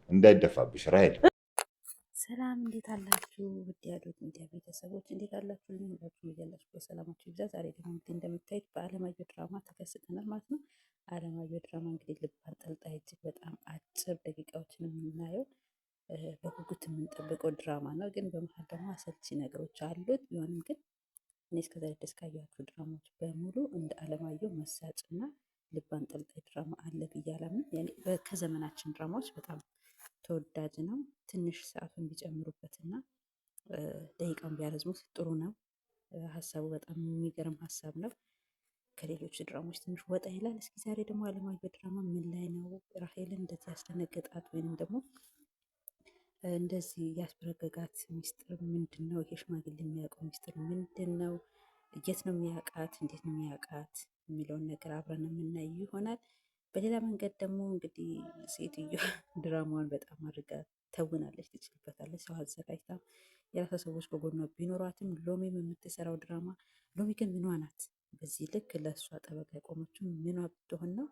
እንዳይደፋብሽ ራሄል። ሰላም እንዴት አላችሁ? ውድ ያሉት ሚዲያ ቤተሰቦች እንዴት አላችሁ? ሁላችሁም እያላችሁ በሰላማችሁ ይብዛ። ዛሬ ደግሞ እንግዲህ እንደምታዩት በአለማየሁ ድራማ ተከስተናል ማለት ነው። አለማየሁ ድራማ እንግዲህ ልብ አንጠልጣይ እጅግ በጣም አጭር ደቂቃዎችን የምናየው በጉጉት የምንጠብቀው ድራማ ነው። ግን በመሀል ደግሞ አሰልቺ ነገሮች አሉት። ቢሆንም ግን እኔ እስከዛሬ ድረስ ካየኋቸው ድራማዎች በሙሉ እንደ አለማየሁ መሳጭና ልብ አንጠልጣይ ድራማ አለ ብዬ አላምንም። ከዘመናችን ድራማዎች በጣም ተወዳጅ ነው። ትንሽ ሰዓቱን ቢጨምሩበትና ደቂቃውን ቢያረዝሙት ጥሩ ነው። ሀሳቡ በጣም የሚገርም ሀሳብ ነው። ከሌሎች ድራማዎች ትንሽ ወጣ ይላል። እስኪ ዛሬ ደግሞ አለማየሁ ድራማ ምን ላይ ነው ራሄልን እንደዚህ ያስደነገጣት ወይንም ደግሞ እንደዚህ ያስበረገጋት ሚስጥር ምንድን ነው? ይሄ ሽማግሌ የሚያውቀው ሚስጥር ምንድን ነው? የት ነው የሚያውቃት? እንዴት ነው የሚያውቃት? የሚለውን ነገር አብረን የምናይ ይሆናል። በሌላ መንገድ ደግሞ እንግዲህ ሴትዮ ድራማዋን በጣም አድርጋ ተውናለች፣ ትችልበታለች። ሰው አዘጋጅታ የራሷ ሰዎች ከጎኗ ቢኖሯትም ሎሚም የምትሰራው ድራማ ሎሚ ግን ምኗ ናት? በዚህ ልክ ለእሷ ጠበቃ የቆመችው ምኗ ብትሆን ነው?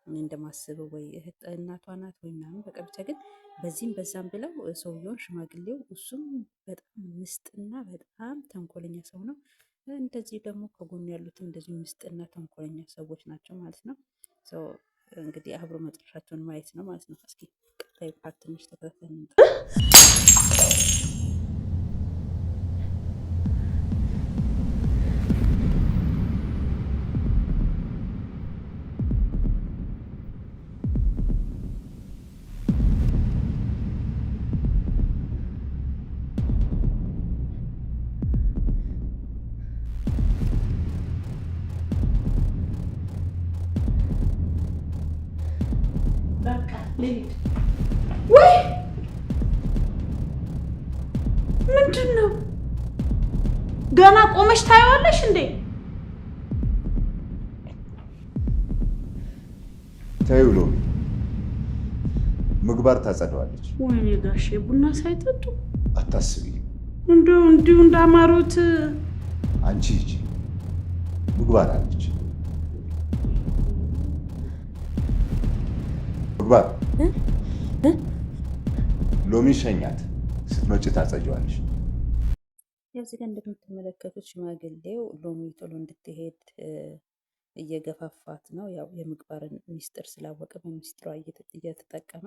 እንደማስበው ወይ እህት እናቷ ናት ወይ ምናምን። በቃ ብቻ ግን በዚህም በዛም ብለው ሰውየውን ሽማግሌው እሱም በጣም ምስጥና በጣም ተንኮለኛ ሰው ነው። እንደዚህ ደግሞ ከጎኑ ያሉትም እንደዚሁ ምስጥና ተንኮለኛ ሰዎች ናቸው ማለት ነው። እንግዲህ አብሮ መጨረሻቸውን ማየት ነው ማለት ነው። እስኪ ቀጣይ ፓርት ትንሽ ተከታተል። ወይ ምንድን ነው? ገና ቆመሽ ታየዋለሽ እንዴ? ተይው ሎሚ፣ ምግባር ታጸደዋለች። ወይኔ ጋሼ ቡና ሳይጠጡ አታስቢ። እንዲሁ እንዳማሩት አንቺ ሂጂ፣ ምግባር አለች። ምግባር ሎሚ ሸኛት፣ ስትመጪ ታጸጂዋለሽ። እዚህ ጋር እንደምትመለከቱት ሽማግሌው ሎሚ ቶሎ እንድትሄድ እየገፋፋት ነው። ያው የምግባርን ሚስጥር ስላወቀ በሚስጥሯ እየተጠቀመ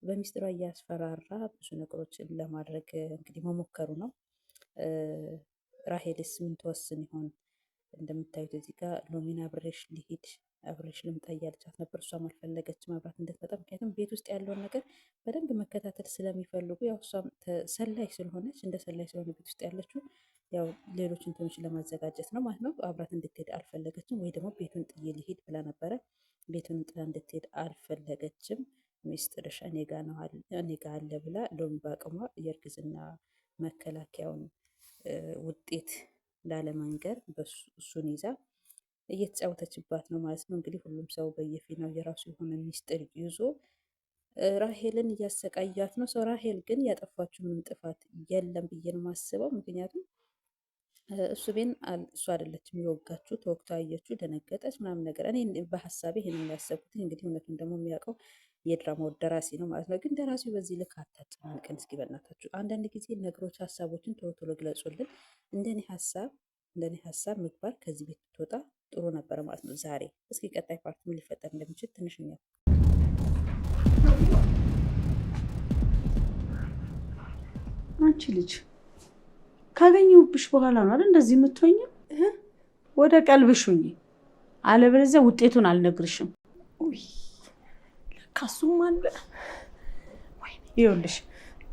በሚስጥሯ እያስፈራራ ብዙ ነገሮችን ለማድረግ እንግዲህ መሞከሩ ነው። ራሄልስ ምን ትወስን ይሆን? እንደምታዩት እዚህ ጋር ሎሚን አብሬሽ ልሂድ አብሬሽ ልምጣ እያለቻት ነበር። እሷም አልፈለገችም አብራት እንድትመጣ። ምክንያቱም ቤት ውስጥ ያለውን ነገር በደንብ መከታተል ስለሚፈልጉ ያው እሷም ሰላይ ስለሆነች እንደ ሰላይ ስለሆነ ቤት ውስጥ ያለችው ያው ሌሎች እንትኖችን ለማዘጋጀት ነው ማለት ነው። አብራት እንድትሄድ አልፈለገችም። ወይ ደግሞ ቤቱን ጥዬ ሊሄድ ብላ ነበረ። ቤቱን ጥላ እንድትሄድ አልፈለገችም። ሚስጥርሽ እኔ ጋ አለ ብላ ሎሚ በአቅሟ የእርግዝና መከላከያውን ውጤት ላለመንገር እሱን ይዛ እየተጫወተችባት ነው ማለት ነው። እንግዲህ ሁሉም ሰው በየፊናው የራሱ የሆነ ሚስጥር ይዞ ራሄልን እያሰቃያት ነው። ሰው ራሄል ግን ያጠፋችው ምንም ጥፋት የለም ብዬ ነው የማስበው። ምክንያቱም እሱ አይደለችም የወጋችሁ፣ ተወግታ አየችው፣ ደነገጠች ምናምን ነገር። እኔ በሀሳቤ ይህን ያሰብኩት እንግዲህ እውነቱን ደግሞ የሚያውቀው የድራማው ደራሲ ነው ማለት ነው። ግን ደራሲው በዚህ ልክ አታጨናንቀን እስኪ በእናታችሁ። አንዳንድ ጊዜ ነገሮች ሀሳቦችን ቶሎ ቶሎ ግለጹልን። እንደኔ ሀሳብ ምግባር ከዚህ ቤት ብትወጣ ጥሩ ነበረ ማለት ነው። ዛሬ እስኪ ቀጣይ ፓርት ምን ሊፈጠር እንደሚችል ትንሽ ነው። አንቺ ልጅ ካገኘሁብሽ በኋላ ነው አይደል እንደዚህ የምትሆኚው? ወደ ቀልብሽ ሁኚ፣ አለበለዚያ ውጤቱን አልነግርሽም። ለካ እሱም አለ። ይኸውልሽ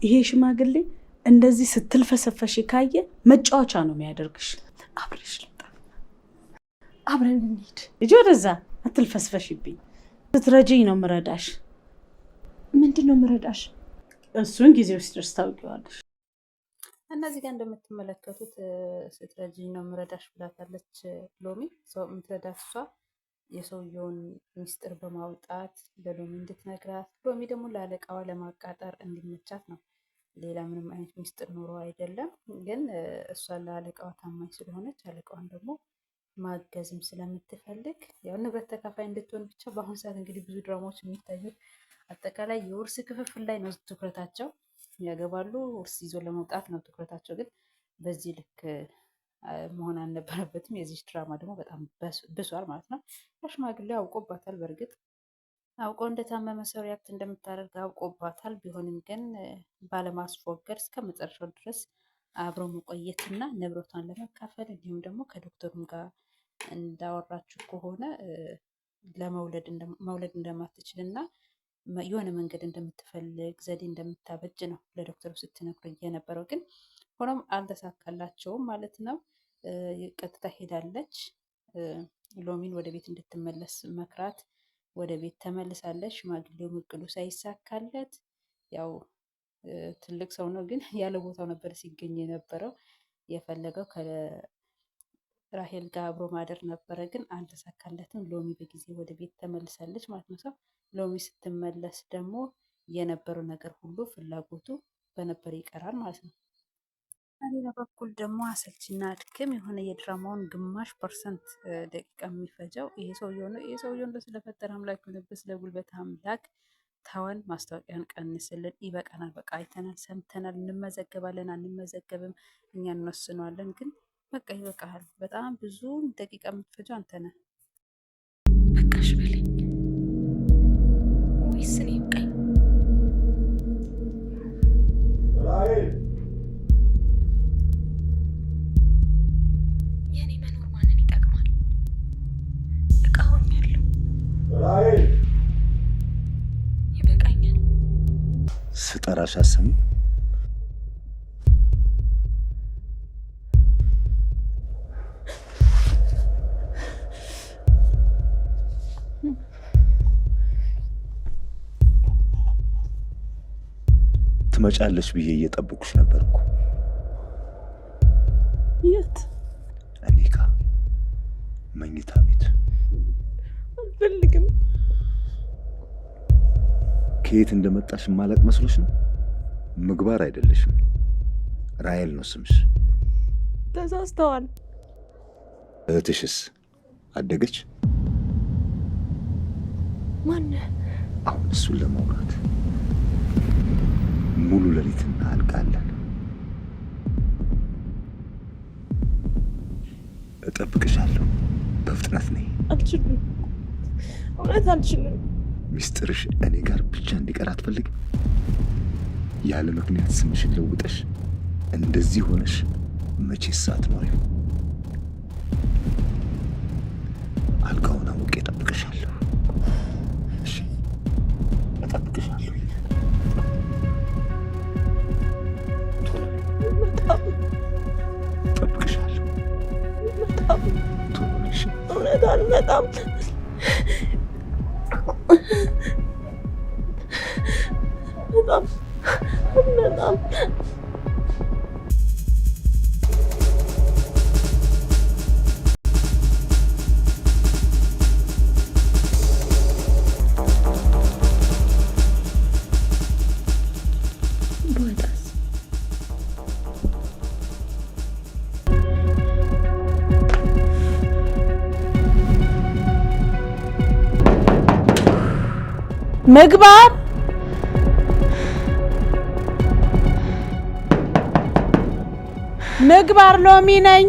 ይሄ ሽማግሌ እንደዚህ ስትልፈሰፈሽ ካየ መጫወቻ ነው የሚያደርግሽ። አብረሽ ልምጣ፣ አብረን እንሂድ። ልጅ ወደዛ አትልፈስፈሽብኝ። ስትረጂኝ ነው ምረዳሽ። ምንድን ነው ምረዳሽ? እሱን ጊዜ ውስጥ ደርስ ታውቂዋለሽ። እነዚህ ጋር እንደምትመለከቱት ስትረጂኝ ነው ምረዳሽ ብላታለች ሎሚ። ሰው የምትረዳት እሷ የሰውየውን ሚስጥር በማውጣት ለሎሚ እንድትነግራት፣ ሎሚ ደግሞ ለአለቃዋ ለማቃጠር እንዲመቻት ነው። ሌላ ምንም አይነት ሚስጥር ኖሮ አይደለም። ግን እሷ ለአለቃዋ ታማኝ ስለሆነች አለቃዋን ደግሞ ማገዝም ስለምትፈልግ ያው ንብረት ተካፋይ እንድትሆን ብቻ በአሁኑ ሰዓት እንግዲህ ብዙ ድራማዎች የሚታዩት አጠቃላይ የውርስ ክፍፍል ላይ ነው ትኩረታቸው። ያገባሉ፣ ውርስ ይዞ ለመውጣት ነው ትኩረታቸው። ግን በዚህ ልክ መሆን አልነበረበትም። የዚህ ድራማ ደግሞ በጣም ብሷል ማለት ነው። ሽማግሌ አውቆባታል። በእርግጥ አውቆ እንደታመመ ሰው ሪያክት እንደምታደርግ አውቆባታል። ቢሆንም ግን ባለማስፎገር እስከ መጨረሻው ድረስ አብሮ መቆየትና ንብረቷን ለመካፈል እንዲሁም ደግሞ ከዶክተሩም ጋር እንዳወራችሁ ከሆነ መውለድ እንደማትችል እና የሆነ መንገድ እንደምትፈልግ ዘዴ እንደምታበጅ ነው ለዶክተሩ ስትነግረኝ የነበረው። ግን ሆኖም አልተሳካላቸውም ማለት ነው። ቀጥታ ሄዳለች። ሎሚን ወደ ቤት እንድትመለስ መክራት ወደ ቤት ተመልሳለች። ሽማግሌው እቅዱ ሳይሳካለት ያው ትልቅ ሰው ነው፣ ግን ያለ ቦታው ነበር ሲገኝ የነበረው። የፈለገው ከራሄል ጋር አብሮ ማደር ነበረ፣ ግን አልተሳካለትም። ሎሚ በጊዜ ወደ ቤት ተመልሳለች ማለት ነው። ሎሚ ስትመለስ ደግሞ የነበረው ነገር ሁሉ ፍላጎቱ በነበር ይቀራል ማለት ነው። በሌላ በኩል ደግሞ አሰልችና አድክም የሆነ የድራማውን ግማሽ ፐርሰንት ደቂቃ የሚፈጀው ይሄ ሰውዬው ነው። ይሄ ሰውዬው እንደው ስለፈጠረ አምላክ ሆነበት፣ ስለ ጉልበት አምላክ ተወን፣ ማስታወቂያን ቀንስልን፣ ይበቃናል፣ በቃ አይተናል፣ ሰምተናል፣ እንመዘገባለን አንመዘገብም እኛ እንወስነዋለን፣ ግን በቃ ይበቃሃል። በጣም ብዙ ደቂቃ የምትፈጀው አንተ ነህ። በቃሽ በለኝ ወይስ እኔ ይብቃኝ? የእኔ መኖር ማንን ይጠቅማል? እቃወኛለሁ። ይበቃኛል። ስጠራሽ አሰሚ ትመጫለሽ ብዬ እየጠበኩሽ ነበርኩ። የት? እኔ ጋ መኝታ ቤት። አልፈልግም። ከየት እንደመጣሽ ማለቅ መስሎሽ ነው? ምግባር አይደለሽም። ራሄል ነው ስምሽ። ተሳስተዋል። እህትሽስ አደገች? ማነህ? አሁን እሱን ለማውራት ሙሉ ሌሊት እናልቃለን። እጠብቅሻለሁ። በፍጥነት ነይ። አልችልም፣ እውነት አልችልም። ሚስጥርሽ እኔ ጋር ብቻ እንዲቀር አትፈልግም? ያለ ምክንያት ስምሽን ለውጠሽ እንደዚህ ሆነሽ መቼስ አትኖሪም። አልጋውን አውቄ እጠብቅሻለሁ። እሺ፣ እጠብቅሻለሁ። እጠብቅሻለሁ። ቶሎ ነሽ። እውነት አልመጣም። በጣም ምግባር ሎሚ ነኝ።